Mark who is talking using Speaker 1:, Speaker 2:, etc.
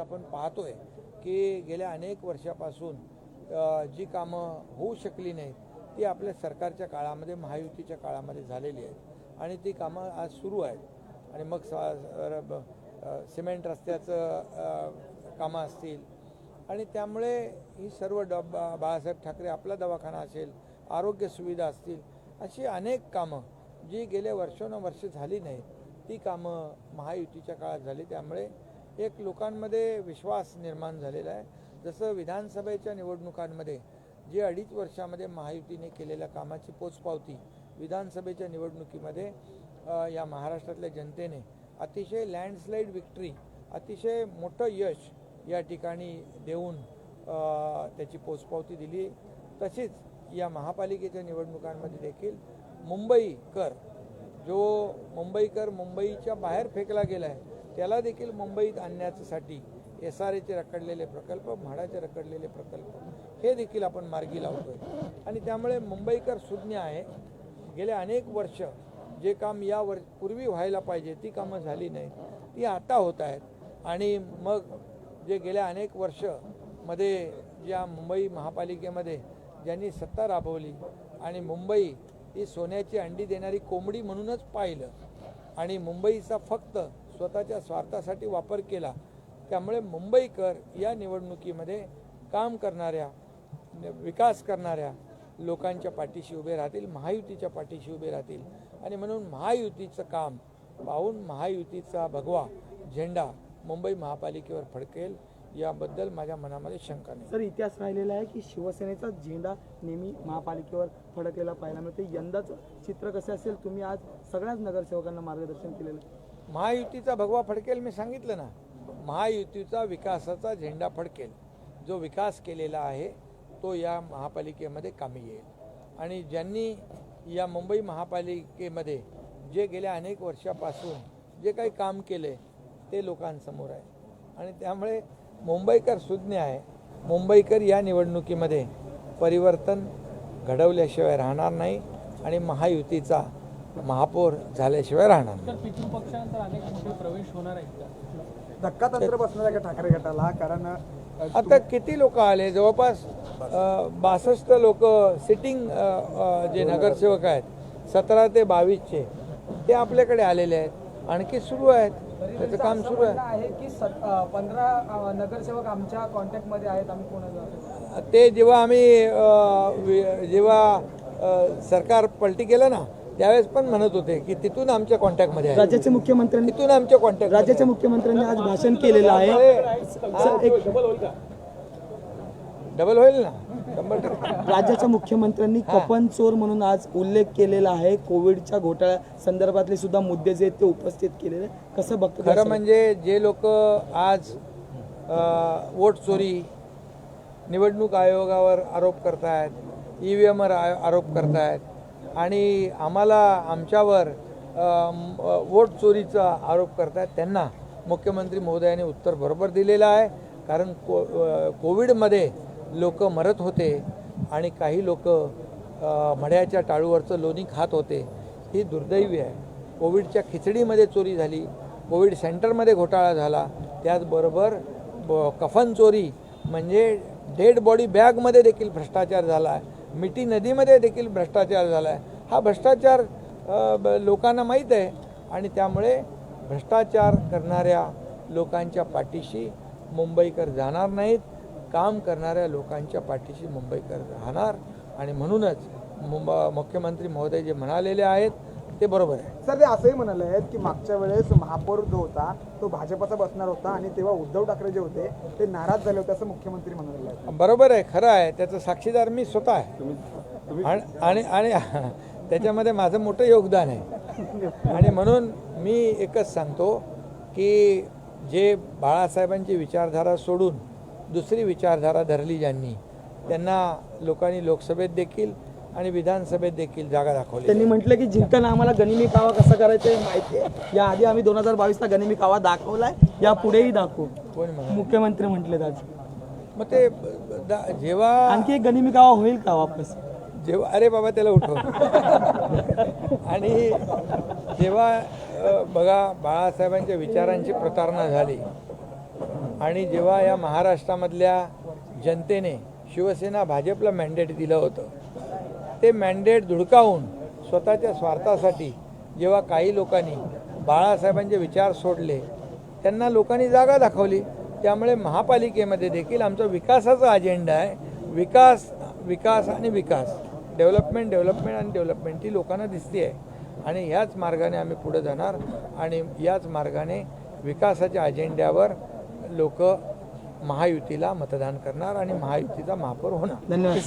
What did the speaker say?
Speaker 1: आपण पाहतोय की गेल्या अनेक वर्षापासून जी कामं होऊ शकली नाहीत ती आपल्या सरकारच्या काळामध्ये महायुतीच्या काळामध्ये झालेली आहेत आणि ती कामं आज सुरू आहेत. आणि मग सिमेंट रस्त्याचं कामं असतील आणि त्यामुळे ही सर्व बाळासाहेब ठाकरे आपला दवाखाना असेल, आरोग्य सुविधा असतील, अशी अनेक कामं जी गेल्या वर्षोनवर्ष झाली नाहीत ती कामं महायुतीच्या काळात झाली. त्यामुळे एक लोकांमध्ये विश्वास निर्माण झालेला आहे. जसं विधानसभेच्या निवडणुकांमध्ये जे 2.5 वर्षामध्ये महायुतीने केलेल्या कामाची पोचपावती विधानसभेच्या निवडणुकीमध्ये या महाराष्ट्रातल्या जनतेने अतिशय लँडस्लाईड विक्ट्री, अतिशय मोठं यश या ठिकाणी देऊन त्याची पोचपावती दिली. तशीच या महापालिकेच्या निवडणुकांमध्ये देखील मुंबईकर मुंबईच्या बाहेर फेकला गेला आहे त्याला देखील मुंबईत आणण्यासाठी SRAचे रखडलेले प्रकल्प, म्हाडाचे रखडलेले प्रकल्प हे देखील आपण मार्गी लावतोय. आणि त्यामुळे मुंबईकर सुज्ञ आहे. गेले अनेक वर्ष जे काम पूर्वी व्हायला पाहिजे ती कामं झाली नाहीत ती आता होत आहेत. आणि मग जे गेल्या अनेक वर्षमध्ये ज्या मुंबई महापालिकेमध्ये ज्यांनी सत्ता राबवली आणि मुंबई ही सोन्याची अंडी देणारी कोंबडी म्हणूनच पाहिलं आणि मुंबईचा फक्त स्वतःच्या स्वार्थासाठी वापर केला, त्यामुळे मुंबईकर या निवडणुकीमध्ये काम करणाऱ्या, विकास करणाऱ्या लोकांच्या पाठीशी उभे राहतील, महायुतीच्या पाठीशी उभे राहतील. आणि म्हणून महायुतीचं काम पाहून महायुतीचा भगवा झेंडा मुंबई महापालिकेवर फडकेल याबद्दल माझ्या मनामध्ये शंका नाही.
Speaker 2: सर, इतिहास राहिलेला आहे की शिवसेनेचा झेंडा नेहमी महापालिकेवर फडकलेला पाहायला मिळते. यंदाचं चित्र कसं असेल? तुम्ही आज सगळ्याच नगरसेवकांना मार्गदर्शन केलेलं.
Speaker 1: महायुतीचा भगवा फडकेल, मी सांगितलं ना, महायुतीचा विकासाचा झेंडा फडकेल. जो विकास केलेला आहे तो या महापालिकेमध्ये कामी येईल. आणि ज्यांनी या मुंबई महापालिकेमध्ये जे गेल्या अनेक वर्षापासून जे काही काम केले ते लोकांसमोर आहे. आणि त्यामुळे मुंबईकर सुज्ञ आहे. मुंबईकर या निवडणुकीमध्ये परिवर्तन घडवल्याशिवाय राहणार नाही आणि महायुतीचा महापौर झाल्याशिवाय राहणार नाही.
Speaker 3: पितृ पक्षानंतर अनेक मोठे प्रवेश होणार आहेत.
Speaker 2: धक्कातंत्र बसणार आहे का ठाकरे गटाला? कारण
Speaker 1: आता किती लोक आले? जवळपास 62 लोक सिटिंग जे नगरसेवक आहेत 17 ते 22चे ते आपल्याकडे आलेले आहेत. आणखी सुरू आहेत, त्याचं काम सुरू आहे
Speaker 2: की 15 नगरसेवक आमच्या कॉन्टॅक्टमध्ये आहेत. आम्ही कोणाला
Speaker 1: ते जेव्हा सरकार पलटी केलं ना त्यावेळेस पण म्हणत होते की तिथून आमच्या कॉन्टॅक्टमध्ये आहे.
Speaker 2: राज्याचे मुख्यमंत्र्यांनी
Speaker 1: तिथून आमच्या कॉन्टॅक्ट
Speaker 2: राज्याच्या मुख्यमंत्र्यांनी आज भाषण केलेलं आहे.
Speaker 1: डबल होईल ना 100%.
Speaker 2: राज्याच्या मुख्यमंत्र्यांनी कपन चोर म्हणून आज उल्लेख केलेला आहे. कोविडच्या घोटाळ्या संदर्भातले सुद्धा मुद्दे जे ते उपस्थित केलेले. कसं बघतो?
Speaker 1: खरं म्हणजे जे लोक आज वोट चोरी, निवडणूक आयोगावर आरोप करतायत, EVMवर आरोप करतायत आणि आमच्यावर वोट चोरीचा आरोप करतायत, त्यांना मुख्यमंत्री महोदयांनी उत्तर बरोबर दिलेलं आहे. कारण कोविडमध्ये लोक मरत होते आणि काही लोक मड्याच्या टाळूवरचं लोणी खात होते. ही दुर्दैवी आहे. कोविडच्या खिचडीमध्ये चोरी झाली, कोविड सेंटरमध्ये घोटाळा झाला, त्याचबरोबर कफन चोरी म्हणजे डेड बॉडी बॅगमध्ये देखील भ्रष्टाचार झाला आहे, मिठी नदीमध्ये देखील भ्रष्टाचार झाला आहे. हा भ्रष्टाचार लोकांना माहीत आहे आणि त्यामुळे भ्रष्टाचार करणाऱ्या लोकांच्या पाठीशी मुंबईकर जाणार नाहीत. काम करणाऱ्या लोकांच्या पाठीशी मुंबईकर राहणार. आणि म्हणूनच मुख्यमंत्री महोदय जे म्हणालेले आहेत ते बरोबर आहे.
Speaker 2: सर, ते असंही म्हणाले आहेत की मागच्या वेळेस महापौर जो होता तो भाजपचा बसणार होता आणि तेव्हा उद्धव ठाकरे जे होते ते नाराज झाले होते असं मुख्यमंत्री म्हणाले आहेत.
Speaker 1: बरोबर आहे, खरं आहे. त्याचं साक्षीदार मी स्वतः आहे आणि त्याच्यामध्ये माझं मोठं योगदान आहे. आणि म्हणून मी एकच सांगतो की जे बाळासाहेबांची विचारधारा सोडून दुसरी विचारधारा धरली ज्यांनी, त्यांना लोकांनी लोकसभेत देखील आणि विधानसभेत देखील जागा दाखवली.
Speaker 2: त्यांनी म्हटलं की जिंकताना आम्हाला गनिमी कावा कसा करायचा आहे माहिती आहे. याआधी आम्ही 2022ला गनिमी कावा दाखवलाय, यापुढेही दाखवू.
Speaker 1: कोण म्हणाले?
Speaker 2: मुख्यमंत्री म्हटले आज.
Speaker 1: मग ते जेव्हा
Speaker 2: आणखी एक गनिमी कावा होईल का वापस?
Speaker 1: जेव्हा अरे बाबा त्याला उठव आणि जेव्हा बघा बाळासाहेबांच्या विचारांची प्रतारणा झाली आणि जेव्हा या महाराष्ट्रामधल्या जनतेने शिवसेना भाजपला मॅन्डेट दिलं होतं, ते मॅन्डेट धुडकावून स्वतःच्या स्वार्थासाठी जेव्हा काही लोकांनी बाळासाहेबांचे विचार सोडले, त्यांना लोकांनी जागा दाखवली. त्यामुळे महापालिकेमध्ये देखील आमचा विकासाचा अजेंडा आहे. विकास विकास आणि विकास, डेव्हलपमेंट डेव्हलपमेंट आणि डेव्हलपमेंट ती लोकांना दिसते आहे. आणि याच मार्गाने आम्ही पुढे जाणार आणि याच मार्गाने विकासाच्या अजेंड्यावर लोक महायुतीला मतदान करणार आणि महायुतीचा महापौर होणार.
Speaker 2: धन्यवाद.